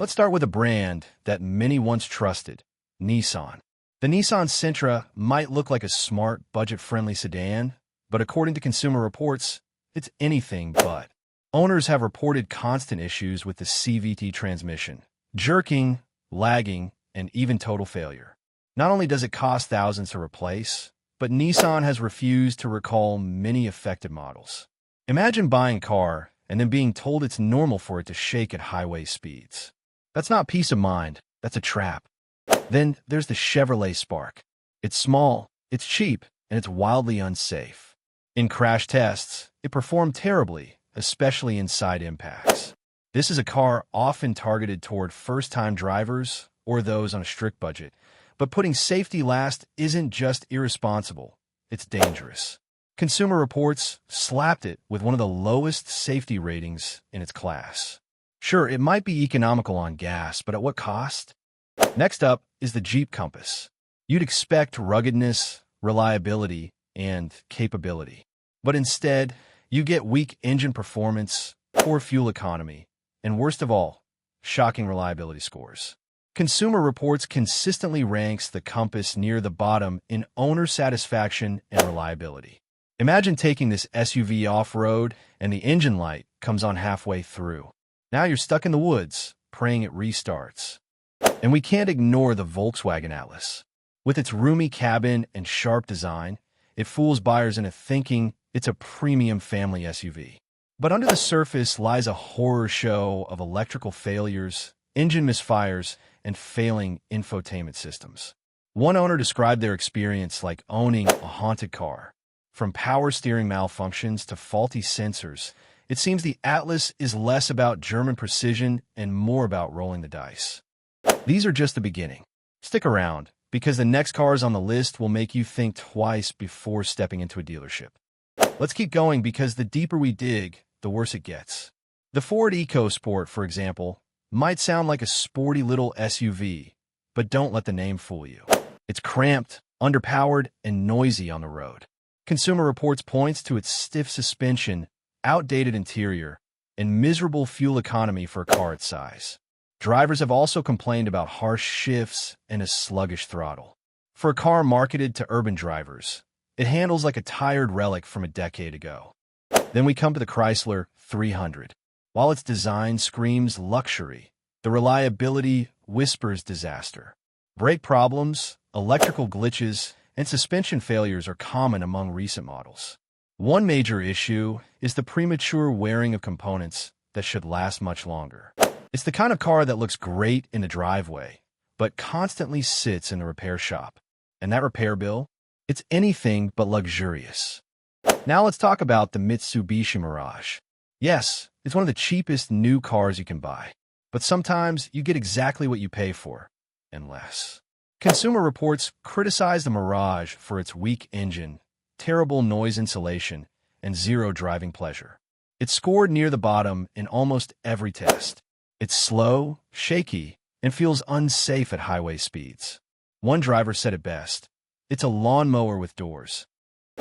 Let's start with a brand that many once trusted, Nissan. The Nissan Sentra might look like a smart, budget-friendly sedan, but according to Consumer Reports, it's anything but. Owners have reported constant issues with the CVT transmission, jerking, lagging, and even total failure. Not only does it cost thousands to replace, but Nissan has refused to recall many affected models. Imagine buying a car and then being told it's normal for it to shake at highway speeds. That's not peace of mind, that's a trap. Then there's the Chevrolet Spark. It's small, it's cheap, and it's wildly unsafe. In crash tests, it performed terribly, especially in side impacts. This is a car often targeted toward first-time drivers or those on a strict budget. But putting safety last isn't just irresponsible, it's dangerous. Consumer Reports slapped it with one of the lowest safety ratings in its class. Sure, it might be economical on gas, but at what cost? Next up is the Jeep Compass. You'd expect ruggedness, reliability, and capability. But instead, you get weak engine performance, poor fuel economy, and worst of all, shocking reliability scores. Consumer Reports consistently ranks the Compass near the bottom in owner satisfaction and reliability. Imagine taking this SUV off-road and the engine light comes on halfway through. Now you're stuck in the woods, praying it restarts. And we can't ignore the Volkswagen Atlas. With its roomy cabin and sharp design, it fools buyers into thinking it's a premium family SUV. But under the surface lies a horror show of electrical failures, engine misfires, and failing infotainment systems. One owner described their experience like owning a haunted car. From power steering malfunctions to faulty sensors, it seems the Atlas is less about German precision and more about rolling the dice. These are just the beginning. Stick around, because the next cars on the list will make you think twice before stepping into a dealership. Let's keep going because the deeper we dig, the worse it gets. The Ford EcoSport, for example, might sound like a sporty little SUV, but don't let the name fool you. It's cramped, underpowered, and noisy on the road. Consumer Reports points to its stiff suspension, outdated interior, and miserable fuel economy for a car its size. Drivers have also complained about harsh shifts and a sluggish throttle. For a car marketed to urban drivers, it handles like a tired relic from a decade ago. Then we come to the Chrysler 300. While its design screams luxury, the reliability whispers disaster. Brake problems, electrical glitches, and suspension failures are common among recent models. One major issue is the premature wearing of components that should last much longer. It's the kind of car that looks great in the driveway, but constantly sits in a repair shop. And that repair bill? It's anything but luxurious. Now let's talk about the Mitsubishi Mirage. Yes, it's one of the cheapest new cars you can buy, but sometimes you get exactly what you pay for, and less. Consumer Reports criticize the Mirage for its weak engine, terrible noise insulation, and zero driving pleasure. It's scored near the bottom in almost every test. It's slow, shaky, and feels unsafe at highway speeds. One driver said it best, "It's a lawnmower with doors."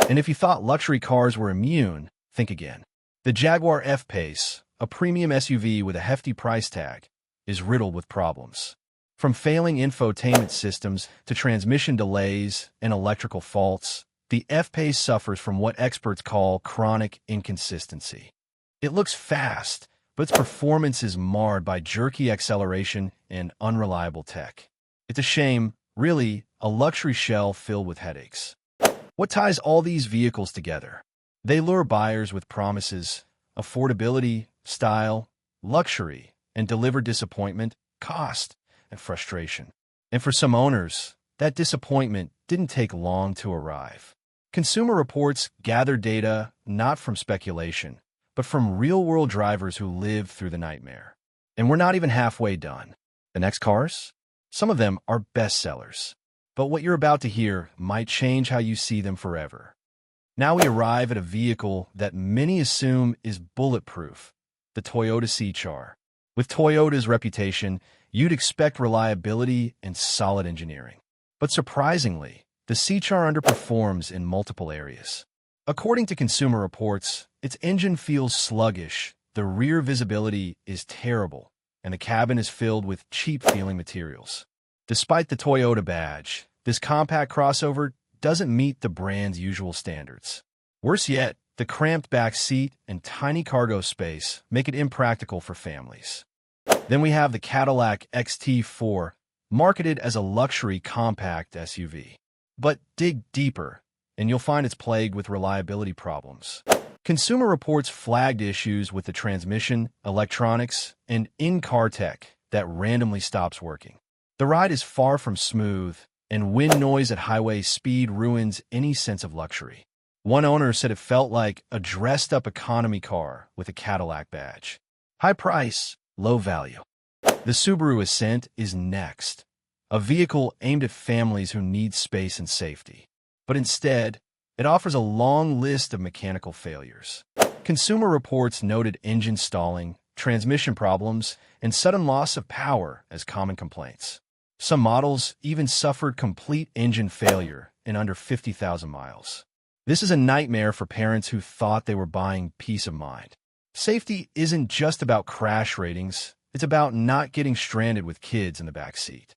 And if you thought luxury cars were immune, think again. The Jaguar F-Pace, a premium SUV with a hefty price tag, is riddled with problems. From failing infotainment systems to transmission delays and electrical faults, the F-Pace suffers from what experts call chronic inconsistency. It looks fast, but its performance is marred by jerky acceleration and unreliable tech. It's a shame, really, a luxury shell filled with headaches. What ties all these vehicles together? They lure buyers with promises, affordability, style, luxury, and deliver disappointment, cost, and frustration. And for some owners, that disappointment didn't take long to arrive. Consumer Reports gather data not from speculation, but from real-world drivers who lived through the nightmare. And we're not even halfway done. The next cars? Some of them are bestsellers. But what you're about to hear might change how you see them forever. Now we arrive at a vehicle that many assume is bulletproof, the Toyota C-Char. With Toyota's reputation, you'd expect reliability and solid engineering. But surprisingly, the C-Char underperforms in multiple areas. According to Consumer Reports, its engine feels sluggish, the rear visibility is terrible, and the cabin is filled with cheap-feeling materials. Despite the Toyota badge, this compact crossover doesn't meet the brand's usual standards. Worse yet, the cramped back seat and tiny cargo space make it impractical for families. Then we have the Cadillac XT4, marketed as a luxury compact SUV. But dig deeper, and you'll find it's plagued with reliability problems. Consumer Reports flagged issues with the transmission, electronics, and in-car tech that randomly stops working. The ride is far from smooth, and wind noise at highway speed ruins any sense of luxury. One owner said it felt like a dressed-up economy car with a Cadillac badge. High price, low value. The Subaru Ascent is next, a vehicle aimed at families who need space and safety. But instead, it offers a long list of mechanical failures. Consumer Reports noted engine stalling, transmission problems, and sudden loss of power as common complaints. Some models even suffered complete engine failure in under 50,000 miles. This is a nightmare for parents who thought they were buying peace of mind. Safety isn't just about crash ratings, it's about not getting stranded with kids in the back seat.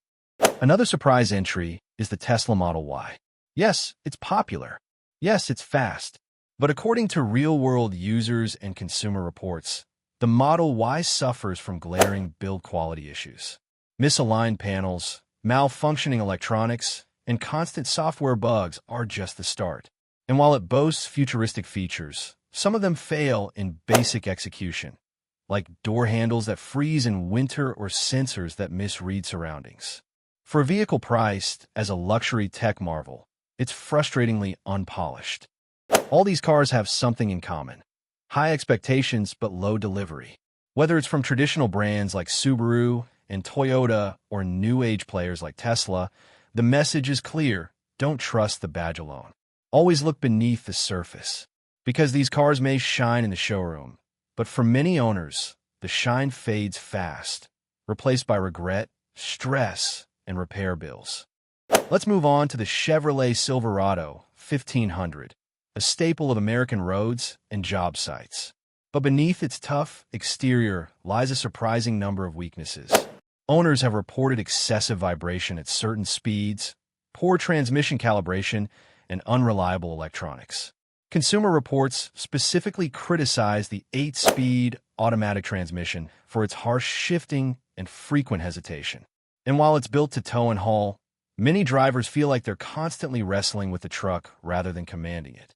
Another surprise entry is the Tesla Model Y. Yes, it's popular. Yes, it's fast. But according to real-world users and Consumer Reports, the Model Y suffers from glaring build quality issues. Misaligned panels, malfunctioning electronics, and constant software bugs are just the start. And while it boasts futuristic features, some of them fail in basic execution, like door handles that freeze in winter or sensors that misread surroundings. For a vehicle priced as a luxury tech marvel, it's frustratingly unpolished. All these cars have something in common: high expectations but low delivery. Whether it's from traditional brands like Subaru and Toyota or new-age players like Tesla, the message is clear: don't trust the badge alone. Always look beneath the surface. Because these cars may shine in the showroom, but for many owners, the shine fades fast, replaced by regret, stress, and repair bills. Let's move on to the Chevrolet Silverado 1500, a staple of American roads and job sites. But beneath its tough exterior lies a surprising number of weaknesses. Owners have reported excessive vibration at certain speeds, poor transmission calibration, and unreliable electronics. Consumer Reports specifically criticized the 8-speed automatic transmission for its harsh shifting and frequent hesitation. And while it's built to tow and haul, many drivers feel like they're constantly wrestling with the truck rather than commanding it.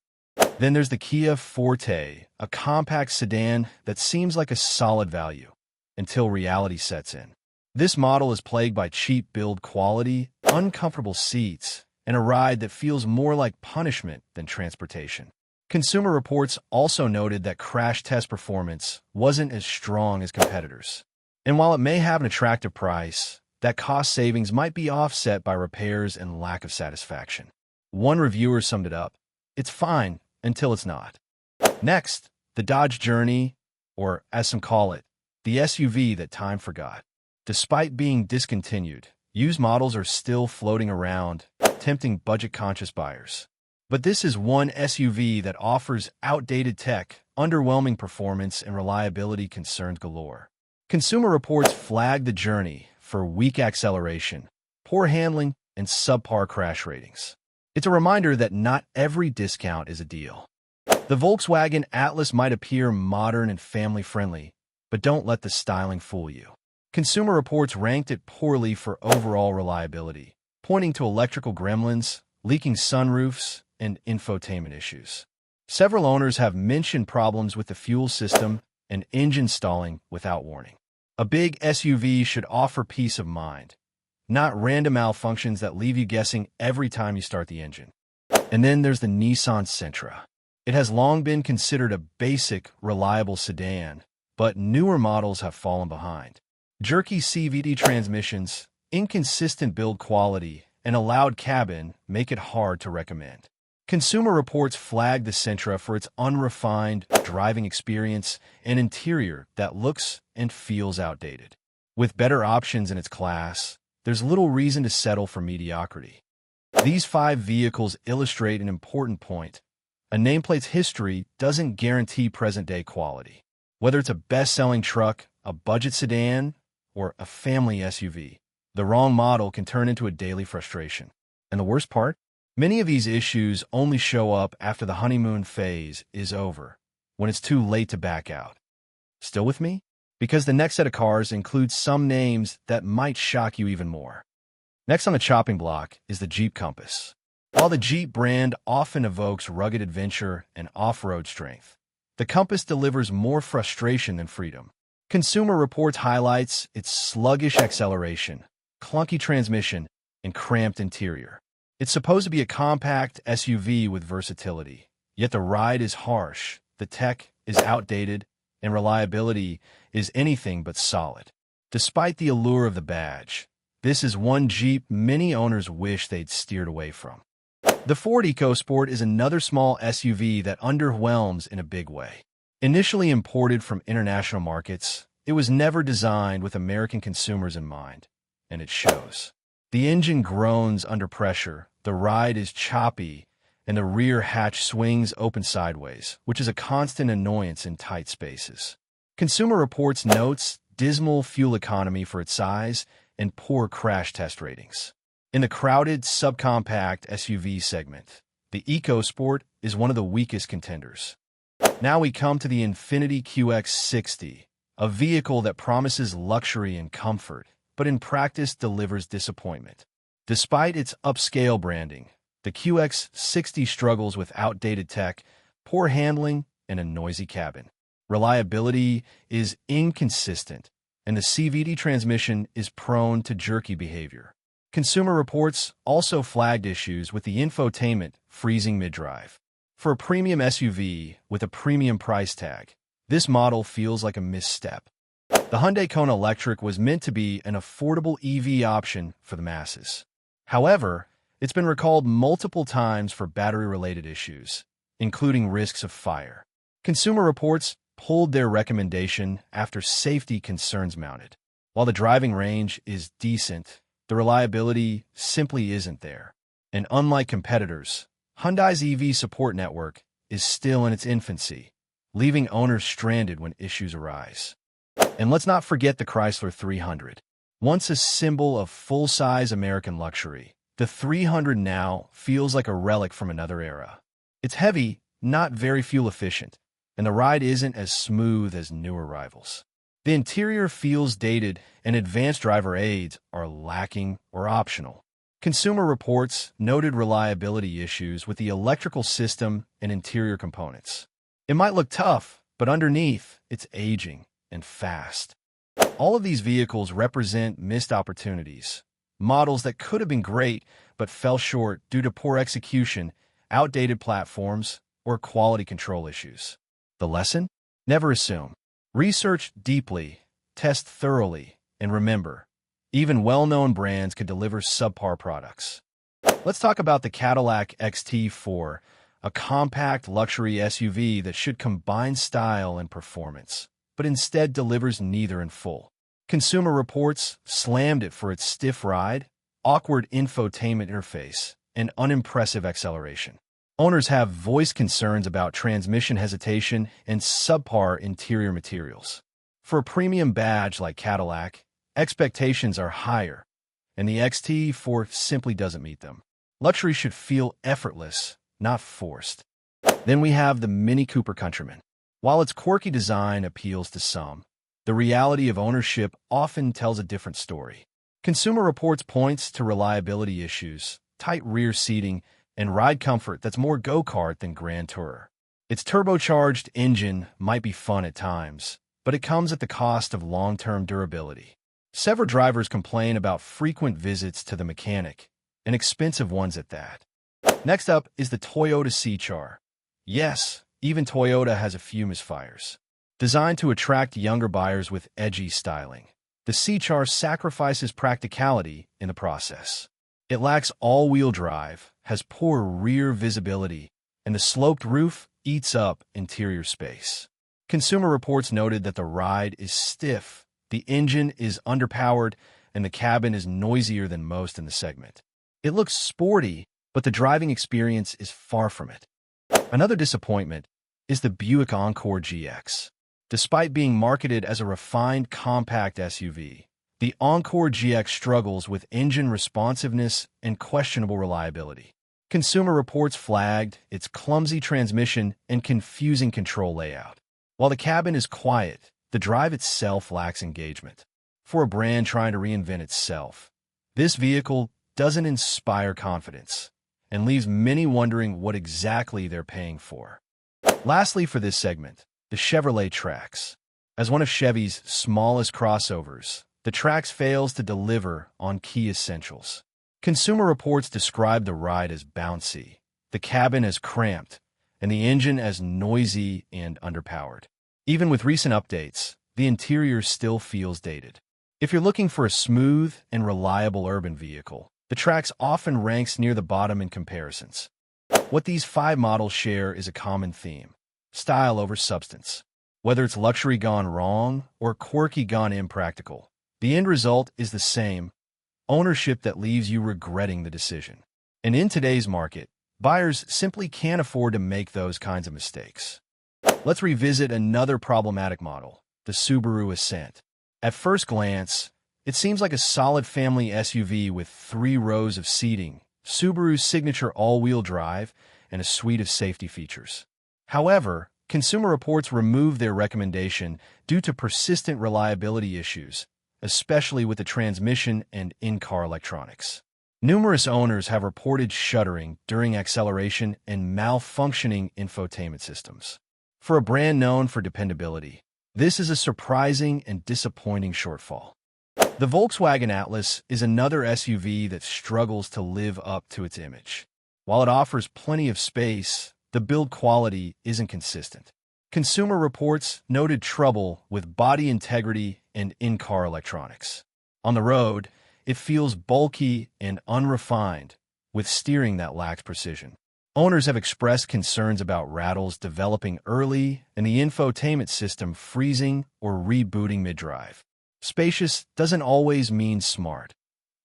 Then there's the Kia Forte, a compact sedan that seems like a solid value, until reality sets in. This model is plagued by cheap build quality, uncomfortable seats, and a ride that feels more like punishment than transportation. Consumer Reports also noted that crash test performance wasn't as strong as competitors. And while it may have an attractive price, that cost savings might be offset by repairs and lack of satisfaction. One reviewer summed it up: it's fine until it's not. Next, the Dodge Journey, or as some call it, the SUV that time forgot. Despite being discontinued, used models are still floating around, tempting budget-conscious buyers. But this is one SUV that offers outdated tech, underwhelming performance, and reliability concerns galore. Consumer Reports flagged the Journey for weak acceleration, poor handling, and subpar crash ratings. It's a reminder that not every discount is a deal. The Volkswagen Atlas might appear modern and family-friendly, but don't let the styling fool you. Consumer Reports ranked it poorly for overall reliability, pointing to electrical gremlins, leaking sunroofs, and infotainment issues. Several owners have mentioned problems with the fuel system and engine stalling without warning. A big SUV should offer peace of mind, not random malfunctions that leave you guessing every time you start the engine. And then there's the Nissan Sentra. It has long been considered a basic, reliable sedan, but newer models have fallen behind. Jerky CVT transmissions, inconsistent build quality, and a loud cabin make it hard to recommend. Consumer Reports flagged the Sentra for its unrefined driving experience and interior that looks and feels outdated. With better options in its class, there's little reason to settle for mediocrity. These 5 vehicles illustrate an important point: a nameplate's history doesn't guarantee present-day quality. Whether it's a best-selling truck, a budget sedan, or a family SUV, the wrong model can turn into a daily frustration. And the worst part? Many of these issues only show up after the honeymoon phase is over, when it's too late to back out. Still with me? Because the next set of cars includes some names that might shock you even more. Next on the chopping block is the Jeep Compass. While the Jeep brand often evokes rugged adventure and off-road strength, the Compass delivers more frustration than freedom. Consumer Reports highlights its sluggish acceleration, clunky transmission, and cramped interior. It's supposed to be a compact SUV with versatility, yet the ride is harsh, the tech is outdated, and reliability is anything but solid. Despite the allure of the badge, this is one Jeep many owners wish they'd steered away from. The Ford EcoSport is another small SUV that underwhelms in a big way. Initially imported from international markets, it was never designed with American consumers in mind, and it shows. The engine groans under pressure, the ride is choppy, and the rear hatch swings open sideways, which is a constant annoyance in tight spaces. Consumer Reports notes dismal fuel economy for its size and poor crash test ratings. In the crowded subcompact SUV segment, the EcoSport is one of the weakest contenders. Now we come to the Infiniti QX60, a vehicle that promises luxury and comfort, but in practice delivers disappointment. Despite its upscale branding, the QX60 struggles with outdated tech, poor handling, and a noisy cabin. Reliability is inconsistent, and the CVT transmission is prone to jerky behavior. Consumer Reports also flagged issues with the infotainment freezing mid-drive. For a premium SUV with a premium price tag, this model feels like a misstep. The Hyundai Kona Electric was meant to be an affordable EV option for the masses. However, it's been recalled multiple times for battery-related issues, including risks of fire. Consumer Reports pulled their recommendation after safety concerns mounted. While the driving range is decent, the reliability simply isn't there. And unlike competitors, Hyundai's EV support network is still in its infancy, leaving owners stranded when issues arise. And let's not forget the Chrysler 300. Once a symbol of full-size American luxury, the 300 now feels like a relic from another era. It's heavy, not very fuel-efficient, and the ride isn't as smooth as newer rivals. The interior feels dated, and advanced driver aids are lacking or optional. Consumer Reports noted reliability issues with the electrical system and interior components. It might look tough, but underneath, it's aging and fast. All of these vehicles represent missed opportunities, models that could have been great but fell short due to poor execution, outdated platforms, or quality control issues. The lesson? Never assume. Research deeply, test thoroughly, and remember, even well-known brands could deliver subpar products. Let's talk about the Cadillac XT4, a compact luxury SUV that should combine style and performance, but instead delivers neither in full. Consumer Reports slammed it for its stiff ride, awkward infotainment interface, and unimpressive acceleration. Owners have voiced concerns about transmission hesitation and subpar interior materials. For a premium badge like Cadillac, expectations are higher, and the XT4 simply doesn't meet them. Luxury should feel effortless, not forced. Then we have the Mini Cooper Countryman. While its quirky design appeals to some, the reality of ownership often tells a different story. Consumer Reports points to reliability issues, tight rear seating, and ride comfort that's more go-kart than Grand Tourer. Its turbocharged engine might be fun at times, but it comes at the cost of long-term durability. Several drivers complain about frequent visits to the mechanic, and expensive ones at that. Next up is the Toyota C-Char. Yes, even Toyota has a few misfires. Designed to attract younger buyers with edgy styling, the C-Char sacrifices practicality in the process. It lacks all-wheel drive, has poor rear visibility, and the sloped roof eats up interior space. Consumer Reports noted that the ride is stiff, the engine is underpowered, and the cabin is noisier than most in the segment. It looks sporty, but the driving experience is far from it. Another disappointment is the Buick Encore GX. Despite being marketed as a refined compact SUV, The Encore GX struggles with engine responsiveness and questionable reliability. Consumer Reports flagged its clumsy transmission and confusing control layout. While the cabin is quiet, the drive itself lacks engagement. For a brand trying to reinvent itself, this vehicle doesn't inspire confidence and leaves many wondering what exactly they're paying for. Lastly, for this segment, the Chevrolet Trax. As one of Chevy's smallest crossovers, the Trax fails to deliver on key essentials. Consumer Reports describe the ride as bouncy, the cabin as cramped, and the engine as noisy and underpowered. Even with recent updates, the interior still feels dated. If you're looking for a smooth and reliable urban vehicle, the Trax often ranks near the bottom in comparisons. What these 5 models share is a common theme: style over substance. Whether it's luxury gone wrong or quirky gone impractical, the end result is the same: ownership that leaves you regretting the decision. And in today's market, buyers simply can't afford to make those kinds of mistakes. Let's revisit another problematic model, the Subaru Ascent. At first glance, it seems like a solid family SUV with 3 rows of seating, Subaru's signature all-wheel drive, and a suite of safety features. However, Consumer Reports removed their recommendation due to persistent reliability issues, especially with the transmission and in-car electronics. Numerous owners have reported shuddering during acceleration and malfunctioning infotainment systems. For a brand known for dependability, this is a surprising and disappointing shortfall. The Volkswagen Atlas is another SUV that struggles to live up to its image. While it offers plenty of space, the build quality isn't consistent. Consumer Reports noted trouble with body integrity and in-car electronics. On the road, it feels bulky and unrefined, with steering that lacks precision. Owners have expressed concerns about rattles developing early and the infotainment system freezing or rebooting mid-drive. Spacious doesn't always mean smart,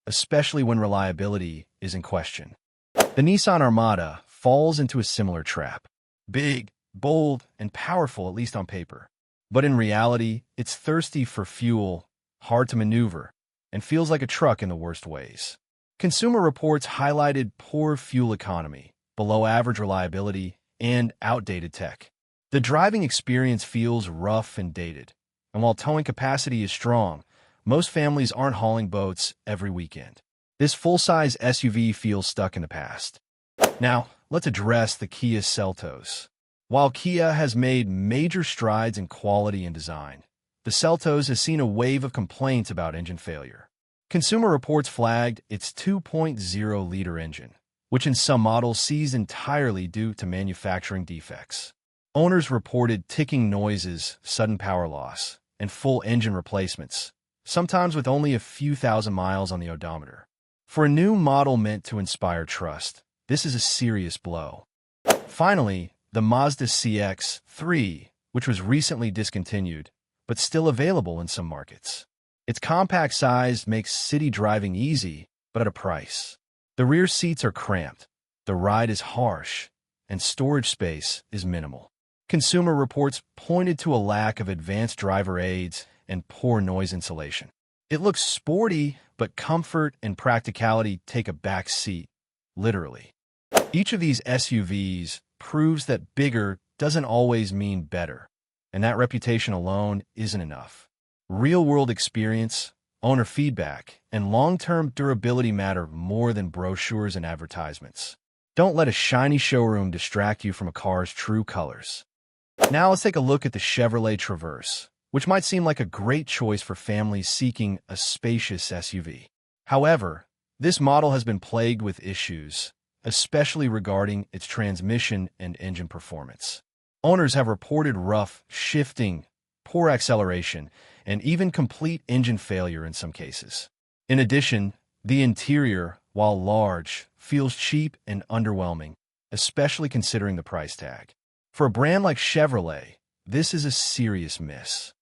especially when reliability is in question. The Nissan Armada falls into a similar trap. Big, bold, and powerful, at least on paper. But in reality, it's thirsty for fuel, hard to maneuver, and feels like a truck in the worst ways. Consumer Reports highlighted poor fuel economy, below-average reliability, and outdated tech. The driving experience feels rough and dated, and while towing capacity is strong, most families aren't hauling boats every weekend. This full-size SUV feels stuck in the past. Now, let's address the Kia Seltos. While Kia has made major strides in quality and design, the Seltos has seen a wave of complaints about engine failure. Consumer Reports flagged its 2.0-liter engine, which in some models seized entirely due to manufacturing defects. Owners reported ticking noises, sudden power loss, and full engine replacements, sometimes with only a few thousand miles on the odometer. For a new model meant to inspire trust, this is a serious blow. Finally, the Mazda CX-3, which was recently discontinued, but still available in some markets. Its compact size makes city driving easy, but at a price. The rear seats are cramped, the ride is harsh, and storage space is minimal. Consumer Reports pointed to a lack of advanced driver aids and poor noise insulation. It looks sporty, but comfort and practicality take a back seat, literally. Each of these SUVs proves that bigger doesn't always mean better, and that reputation alone isn't enough. Real-world experience, owner feedback, and long-term durability matter more than brochures and advertisements. Don't let a shiny showroom distract you from a car's true colors. Now let's take a look at the Chevrolet Traverse, which might seem like a great choice for families seeking a spacious SUV. However, this model has been plagued with issues, especially regarding its transmission and engine performance. Owners have reported rough shifting, poor acceleration, and even complete engine failure in some cases. In addition, the interior, while large, feels cheap and underwhelming, especially considering the price tag. For a brand like Chevrolet, this is a serious miss.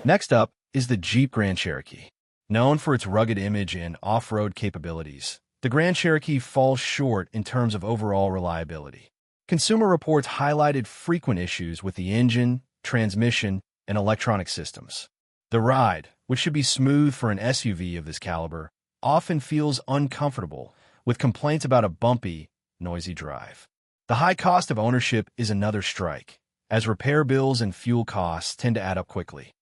Next up is the Jeep Grand Cherokee. Known for its rugged image and off-road capabilities, the Grand Cherokee falls short in terms of overall reliability. Consumer Reports highlighted frequent issues with the engine, transmission, and electronic systems. The ride, which should be smooth for an SUV of this caliber, often feels uncomfortable, with complaints about a bumpy, noisy drive. The high cost of ownership is another strike, as repair bills and fuel costs tend to add up quickly.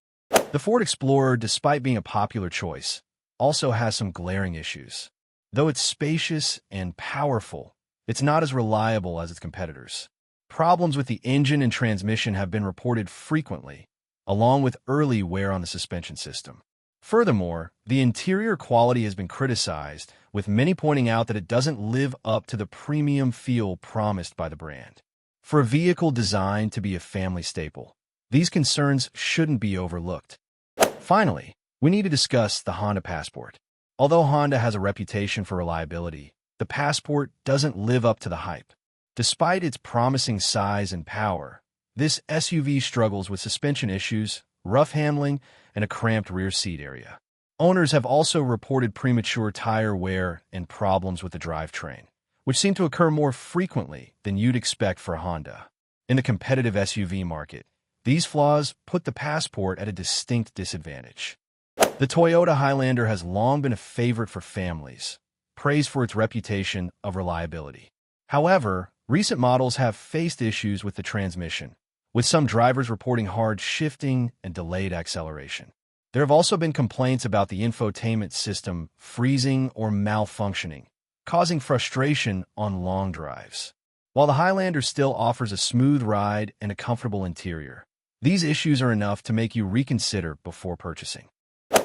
The Ford Explorer, despite being a popular choice, also has some glaring issues. Though it's spacious and powerful, it's not as reliable as its competitors. Problems with the engine and transmission have been reported frequently, along with early wear on the suspension system. Furthermore, the interior quality has been criticized, with many pointing out that it doesn't live up to the premium feel promised by the brand. For a vehicle designed to be a family staple, these concerns shouldn't be overlooked. Finally, we need to discuss the Honda Passport. Although Honda has a reputation for reliability, the Passport doesn't live up to the hype. Despite its promising size and power, this SUV struggles with suspension issues, rough handling, and a cramped rear seat area. Owners have also reported premature tire wear and problems with the drivetrain, which seem to occur more frequently than you'd expect for Honda. In the competitive SUV market, these flaws put the Passport at a distinct disadvantage. The Toyota Highlander has long been a favorite for families, praised for its reputation of reliability. However, recent models have faced issues with the transmission, with some drivers reporting hard shifting and delayed acceleration. There have also been complaints about the infotainment system freezing or malfunctioning, causing frustration on long drives. While the Highlander still offers a smooth ride and a comfortable interior, these issues are enough to make you reconsider before purchasing.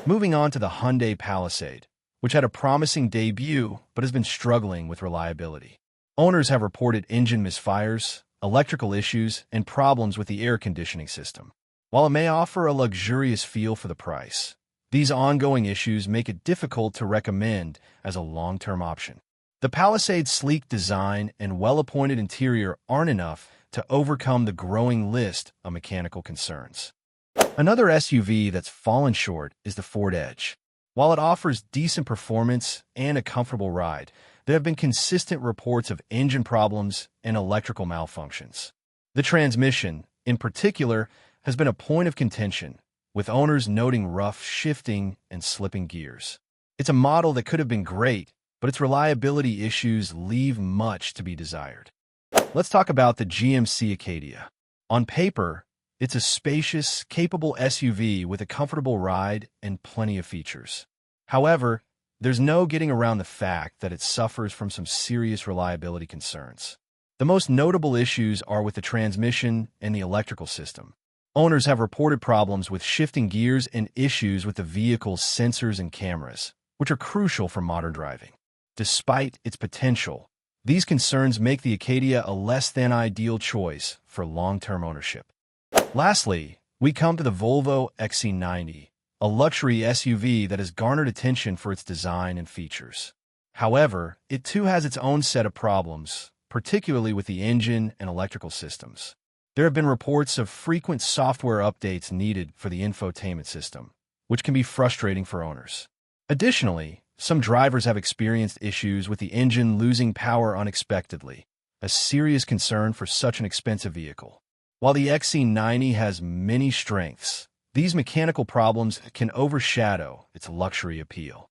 Moving on to the Hyundai Palisade, which had a promising debut but has been struggling with reliability. Owners have reported engine misfires, electrical issues, and problems with the air conditioning system. While it may offer a luxurious feel for the price, these ongoing issues make it difficult to recommend as a long-term option. The Palisade's sleek design and well-appointed interior aren't enough to overcome the growing list of mechanical concerns. Another SUV that's fallen short is the Ford Edge. While it offers decent performance and a comfortable ride, there have been consistent reports of engine problems and electrical malfunctions. The transmission, in particular, has been a point of contention, with owners noting rough shifting and slipping gears. It's a model that could have been great, but its reliability issues leave much to be desired. Let's talk about the GMC Acadia. On paper, it's a spacious, capable SUV with a comfortable ride and plenty of features. However, there's no getting around the fact that it suffers from some serious reliability concerns. The most notable issues are with the transmission and the electrical system. Owners have reported problems with shifting gears and issues with the vehicle's sensors and cameras, which are crucial for modern driving. Despite its potential, these concerns make the Acadia a less than ideal choice for long-term ownership. Lastly, we come to the Volvo XC90, a luxury SUV that has garnered attention for its design and features. However, it too has its own set of problems, particularly with the engine and electrical systems. There have been reports of frequent software updates needed for the infotainment system, which can be frustrating for owners. Additionally, some drivers have experienced issues with the engine losing power unexpectedly, a serious concern for such an expensive vehicle. While the XC90 has many strengths, these mechanical problems can overshadow its luxury appeal.